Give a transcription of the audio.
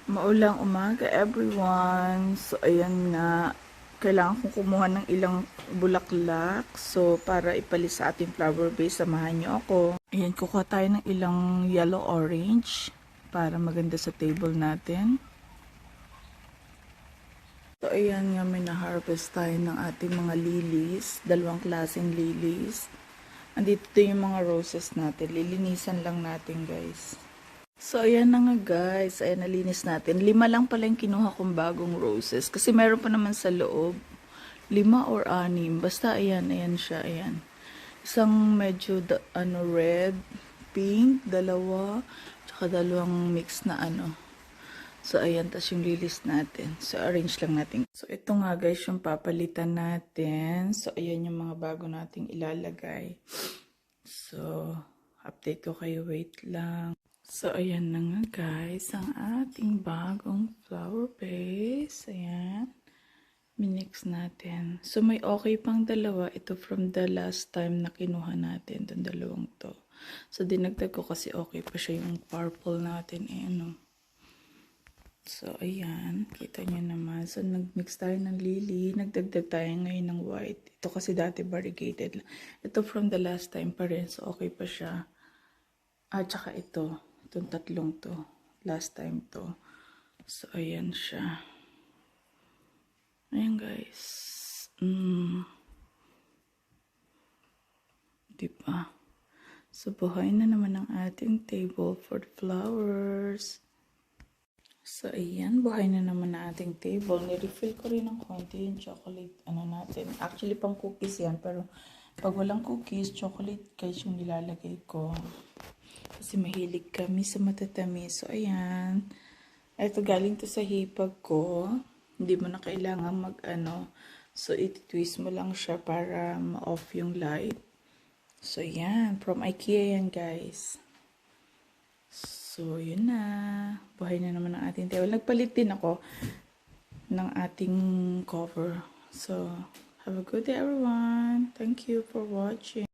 Maulang umaga everyone. So ayan nga, kailangan kong kumuha ng ilang bulaklak. So para ipalis sa ating flower base, samahan niyo ako. Ayan, kukuha tayo ng ilang yellow orange para maganda sa table natin. So ayan nga, may na-harvest tayo ng ating mga lilies, dalawang klaseng lilies. Andito yung mga roses natin, lilinisan lang natin guys. So, ayan na nga guys. Ayan, nalinis natin. 5 lang pala yung kinuha kong bagong roses. Kasi meron pa naman sa loob. 5 or 6. Basta, ayan. Ayan siya. Ayan. Isang medyo, red, pink, 2. Tsaka 2 mix na So, ayan. Tas yung lilis natin. So, arrange lang natin. So, ito nga guys yung papalitan natin. So, ayan yung mga bago nating ilalagay. So, update ko kayo. Wait lang. So, ayan na nga guys, ang ating bagong flower base. Ayan. Minix natin. So, may okay pang 2. Ito from the last time na kinuha natin. Itong 2 to. So, dinagdag ko kasi okay pa siya yung purple natin. So, ayan. Kita nyo naman. So, nagmix tayo ng lily. Nagdagdag tayo ngayon ng white. Ito kasi dati variegated. Ito from the last time pa rin. So, okay pa siya. Tsaka ito. Itong 3 to. Last time to. So, ayan siya. Ayan, guys. Diba? So, buhay na naman ang ating table for the flowers. So, ayan. Buhay na naman ang ating table. Nirefill ko rin ng konti yung chocolate. Natin. Actually, pang cookies yan. Pero, pag walang cookies, chocolate guys yung nilalagay ko. Kasi mahilig kami sa matatamis. So, ayan. Ito, galing to sa hipag ko. Hindi mo na kailangan So, iti-twist mo lang siya para ma-off yung light. So, ayan. From IKEA yan, guys. So, yun na. Buhay na naman ang ating table. Nagpalit din ako ng ating cover. So, have a good day, everyone. Thank you for watching.